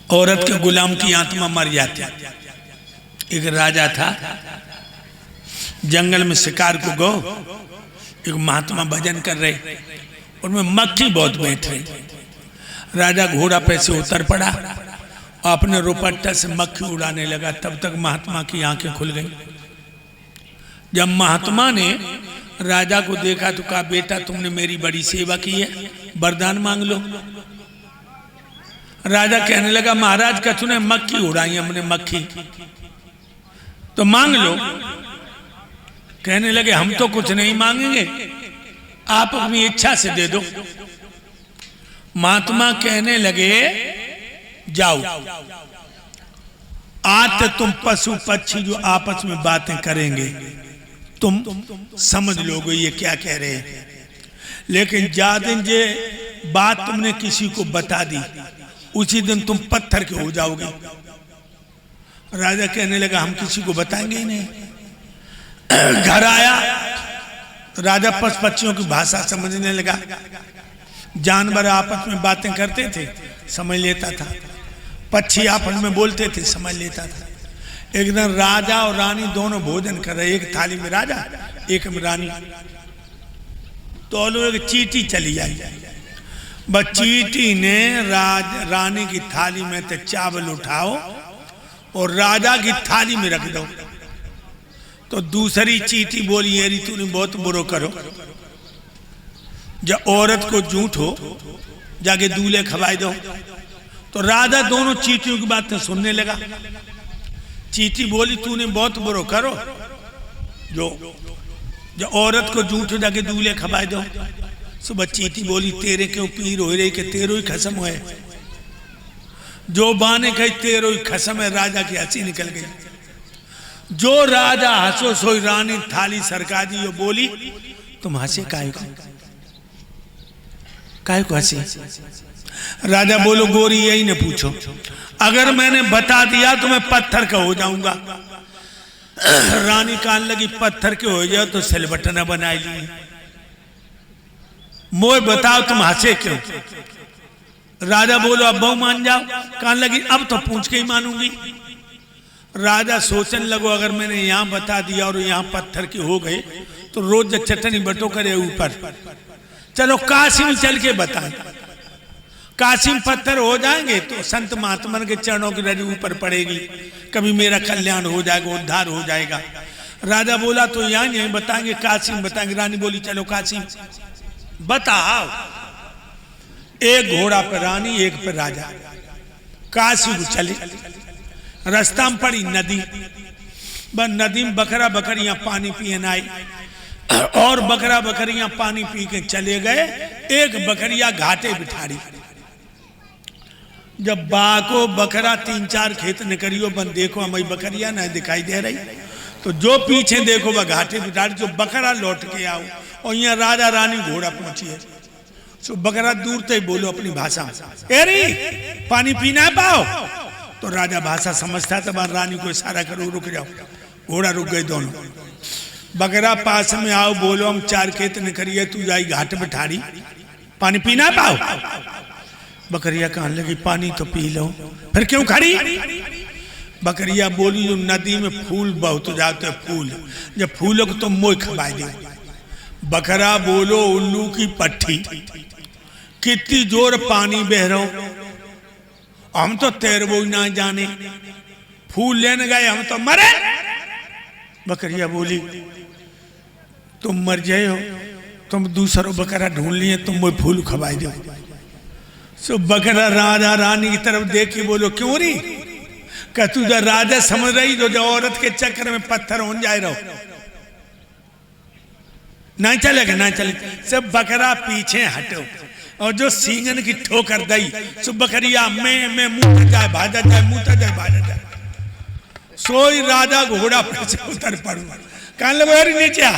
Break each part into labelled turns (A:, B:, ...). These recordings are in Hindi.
A: औरत के गुलाम की आत्मा मर जाती। एक राजा था, जंगल में शिकार को गो, एक महात्मा भजन कर रहे, उनमें मक्खी बहुत बैठ रही। राजा घोड़ा पे से उतर पड़ा और अपने रुपट्टा से मक्खी उड़ाने लगा। तब तक महात्मा की आंखें खुल गई। जब महात्मा ने राजा को देखा तो कहा, बेटा तुमने मेरी बड़ी सेवा की है, वरदान मांग लो। राजा कहने लगा, महाराज कछु ने मक्खी उड़ाई, हमने मक्खी, तो मांग लो। कहने लगे, हम तो कुछ नहीं मांगेंगे, आप अपनी इच्छा से दे दो। महात्मा कहने लगे, जाओ, आज तक तुम पशु पक्षी जो आपस में बातें करेंगे तुम समझ लोगे ये क्या कह रहे हैं, लेकिन जा दिन जे बात तुमने किसी को बता दी उसी दिन तुम पत्थर के हो जाओगे। राजा कहने लगा, हम किसी को बताएंगे ही नहीं। घर आया तो राजा पशु पक्षियों की भाषा समझने लगा। जानवर आपस में बातें करते थे, समझ लेता था। पक्षी आपस में बोलते थे, समझ लेता था। एक दिन राजा और रानी दोनों भोजन कर रहे, एक थाली में राजा, एक में रानी। तो लोग एक चींटी चली आई। बस चींटी ने रानी की थाली में तो चावल उठाओ और राजा की थाली में रख दो। तो दूसरी चींटी बोली, अरे तूने बहुत बुरो करो, जब औरत को झूठ हो जाके दूल्हे खवाई दो। तो राजा दोनों चींटियों की बातें सुनने लगा। चींटी बोली, तूने बहुत बुरो करो, जो औरत को झूठ हो जाके दूल्हे खवाई दो। सुबह चींटी बोली, तेरे क्यों पीर हो रही, कि तेरो ही खसम है। जो बाने कही तेरो ही खसम है। राजा की हंसी निकल गई। जो राजा हंसो सोई रानी थाली सरका दी। वो बोली, तुम हंसे काहे को हंसे? राजा बोलो, गोरी यही न पूछो, अगर मैंने बता दिया तो मैं पत्थर का हो जाऊंगा। रानी कान लगी, पत्थर के हो जाओ तो सिलबटना बनाई ली। मोए बताओ तुम हंसे क्यों? राजा बोलो, अब बहु मान जाओ। कान लगी, अब तो पूछ के ही मानूंगी। राजा सोचने लगो, अगर मैंने यहां बता दिया और यहां पत्थर के हो गए तो रोज चटनी बटो करे ऊपर, चलो काशी चल के बताएं। काशी पत्थर हो जाएंगे तो संत महात्मा के चरणों की रज ऊपर पड़ेगी, कभी मेरा कल्याण हो जाएगा, उद्धार हो जाएगा। राजा बोला, तो यहाँ नहीं बताएंगे, काशी में बताएंगे। रानी बोली, चलो काशी बताओ। एक घोड़ा पर रानी, एक पर राजा काशी को चले। रास्ता में पड़ी नदी, बस नदी में बकरा बकरियां पानी पिए आई और बकरा बकरियां पानी पी के चले गए। एक बकरिया घाटे बिठारी। जब बाको बकरा 3-4 खेत निकलियो, बन देखो हमारी बकरिया नहीं दिखाई दे रही, तो जो पीछे देखो वह घाटे बिठारी। जो बकरा लौट के आओ और यहाँ राजा रानी घोड़ा पहुंची है। तो बकरा दूर से ही बोलो अपनी भाषा, अरे पानी पीना पाओ। तो राजा भाषा समझता था, रानी को इशारा करो, रुक जाओ। घोड़ा रुक गए दोनों। बकरा पास में आओ, बोलो हम 4 खेत निकलिए, तू जाई घाट बिठारी, पानी पीना पाओ। बकरिया कहने लगी, पानी तो पी लो, फिर क्यों खड़ी? बकरिया बोली, जो नदी में फूल बहुत जाते फूल, जब फूलों को तुम मोह खवाई दो। बकरा बोलो, उल्लू की पट्टी, कितनी जोर पानी बह रहा, हम तो तैरबो ना जाने, फूल लेने गए हम तो मरे। बकरिया बोली, तुम मर जाए हो, तुम दूसरों बकरा ढूंढ लिए, तुम वो फूल खवाई दो। सो बकरा राजा रानी की तरफ देख के बोलो, क्यों री? क्या तू जो राजा समझ रही, जो औरत के चक्कर में पत्थर हो जाए रहो, नहीं चलेगा, नहीं चलेगा। सब बकरा पीछे हटो और जो सींगन की ठोकर दई, सो बकरिया मैं मुंह जाए भाजा जाए, मुंह जाए भाजा जाए। सोई राजा घोड़ा पर से उतर पड़ू, कान लगे नीचे आ,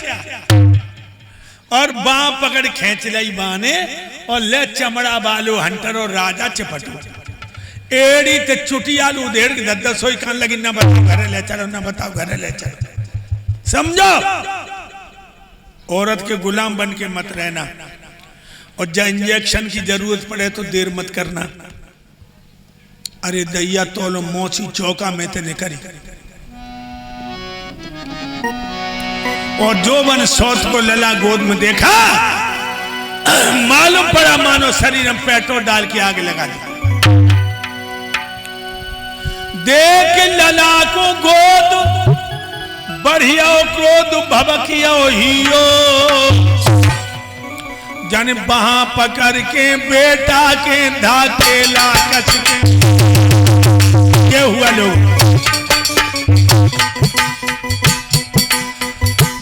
A: और बाँ पकड़ खींच ली बाने और ले चमड़ा बालो हंटर और राजा चिपटू। एड़ी ते चुटियालू देड़ के दद्दा सोई कान लगी, ना बताओ घरे ले चलो, ना बताओ घरे ले चलो। समझो, औरत के गुलाम बन के मत रहना, और जब इंजेक्शन की जरूरत पड़े तो देर मत करना। अरे दैया तोलो मौसी चौका में ते करी। और जो मन सौत को लला गोद में देखा, मालूम पड़ा मानो शरीर में पेट्रोल डाल के आग लगा दी। देख लला को गोद बढ़िया क्रोध भबकिया हियो, जन बहा पकड़ के बेटा के धाकेला कस के। क्या हुआ लोग?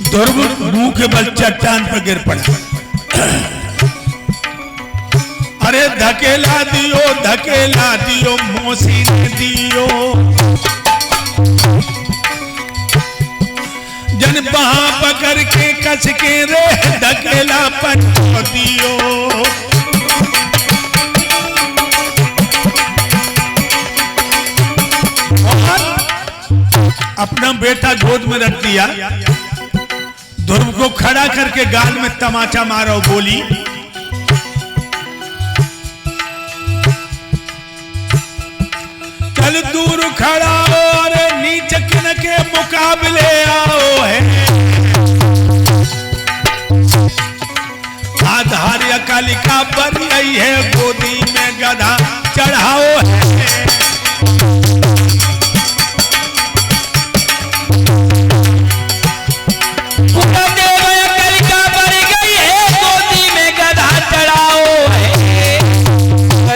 A: ध्रुव मुंह के बल चट्टान पर गिर पड़ा। अरे धकेला दियो मौसी ने दियो, जन बहा पकड़ के कस के रे धकेला पन दियो। अपना बेटा गोद में रख दिया, ध्रुव को खड़ा करके गाल में तमाचा मारा और बोली, चल दूर खड़ा हो, अरे नीच किन के मुकाबले आओ है। आधार कालिका बन गई है, गोदी में गधा चढ़ाओ है।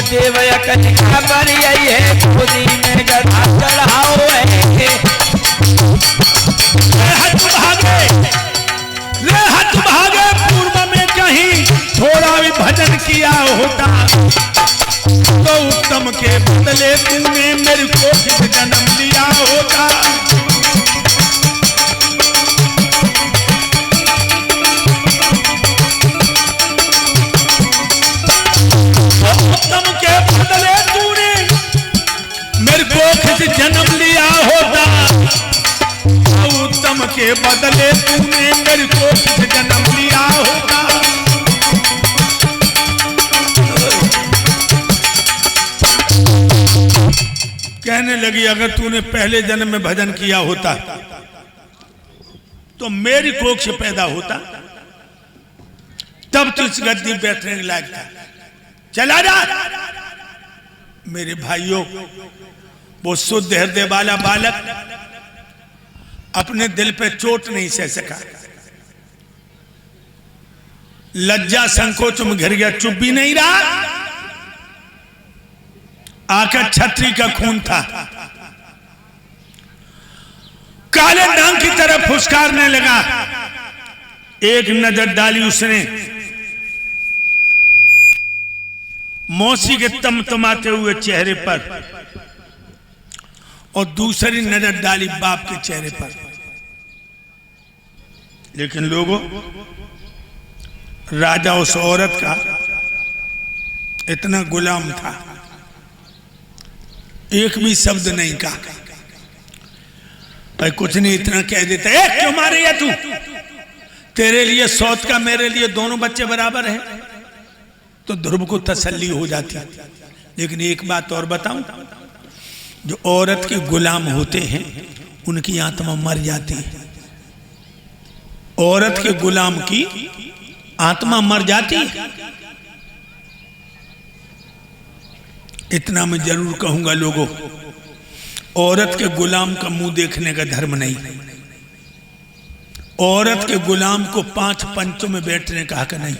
B: देवया कनिका बरी आई है, गोदी में गधा चढ़ाओ है।
A: हथ भागे पूर्व में कहीं थोड़ा भी भजन किया होता, तो उत्तम के बदले तूने मेरे को जन्म दिया होता। उत्तम के बदले तूने मेरे को जन्म लिया होता, उत्तम के बदले तूने मेरे को जन्म लिया होता। कहने लगी, अगर तूने पहले जन्म में भजन किया होता तो मेरी कोख से पैदा होता, तब तो इस गद्दी बैठने के लायक था। चला जा। मेरे भाइयों, वो शुद्ध हृदय वाला बालक अपने दिल पे चोट नहीं सह सका, लज्जा संकोच में घिर गया, चुप भी नहीं रहा। आकर छतरी का खून था, काले नांग की तरफ फुसकारने लगा। एक नजर डाली उसने मौसी के तमतमाते हुए चेहरे पर, और दूसरी नजर डाली बाप के चेहरे पर। लेकिन लोगों, राजा उस औरत का इतना गुलाम था, एक भी शब्द नहीं कहा। भाई कुछ नहीं, इतना कह देता, क्यों मारे या तू? तेरे लिए सौत का, मेरे लिए दोनों बच्चे बराबर हैं। तो ध्रुव को तसल्ली हो जाती। लेकिन एक बात और बताऊं, जो औरत के गुलाम होते हैं उनकी आत्मा मर जाती है। औरत के गुलाम की आत्मा मर जाती है। इतना मैं जरूर कहूंगा लोगों, औरत के गुलाम का मुंह देखने का धर्म नहीं। औरत के गुलाम को 5 पंचों में बैठने का हक नहीं।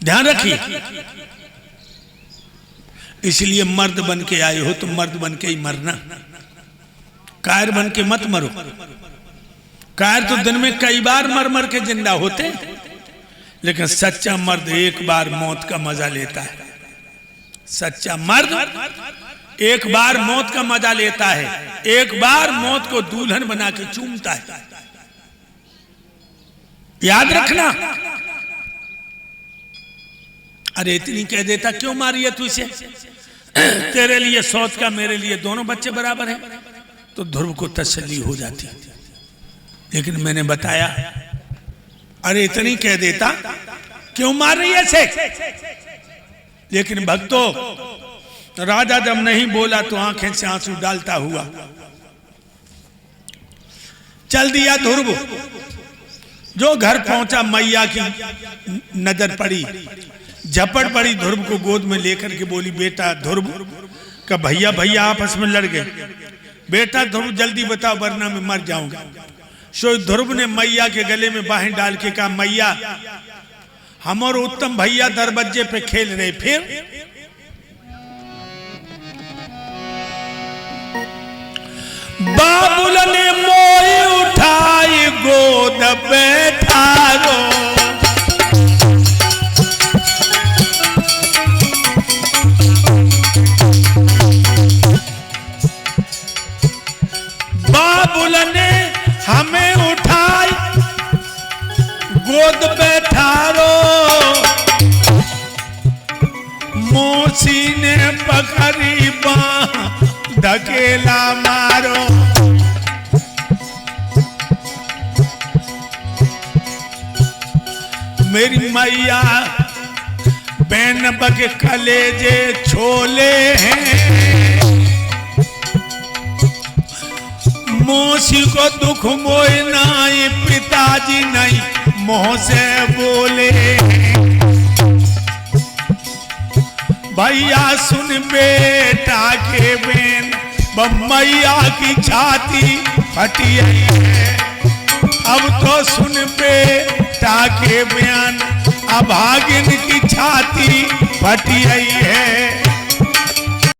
A: ध्यान रखिए। इसलिए मर्द बन के आए हो तो मर्द बन के ही मरना, कायर बन के मत मरो। कायर तो दिन में कई बार मर मर के जिंदा होते, लेकिन सच्चा मर्द एक बार मौत का मजा लेता है। सच्चा मर्द एक बार मौत का मजा लेता है, एक बार मौत को दुल्हन बना के चूमता है। याद रखना। अरे इतनी कह देता, क्यों मारी है तू इसे? तेरे लिए सौत का, मेरे लिए दोनों बच्चे बराबर हैं। तो ध्रुव को तसल्ली हो जाती। लेकिन मैंने बताया, अरे इतनी कह देता, क्यों मार रही है इसे? लेकिन भक्तों, राजा जब नहीं बोला तो आंखें से आंसू डालता हुआ चल दिया ध्रुव। जो घर पहुंचा मैया की नजर पड़ी, झपट पड़ी ध्रुव को गोद में लेकर के बोली, बेटा ध्रुव का भैया भैया आपस में लड़ गए, बेटा ध्रुव जल्दी बताओ वरना मैं मर जाऊंगा। सो ध्रुव ने मैया के गले में बाहें डाल के कहा, मैया हम और उत्तम भैया दरवाजे पे खेल रहे, फिर बाबुल ने मोई उठाई गोद बैठारो, बाबुल ने हमें उठाई गोद बैठारो, मौसी ने पकड़ी बांह धकेला मारो। मेरी मैया बहन बके कलेजे छोले हैं, मौसी को दुख मोए नाई, पिताजी नहीं मुंह से बोले। भैया सुन बेटा के बेन, मैया की छाती फटी है, अब तो सुन बेटा के बयान, अभागिन की छाती फटी है।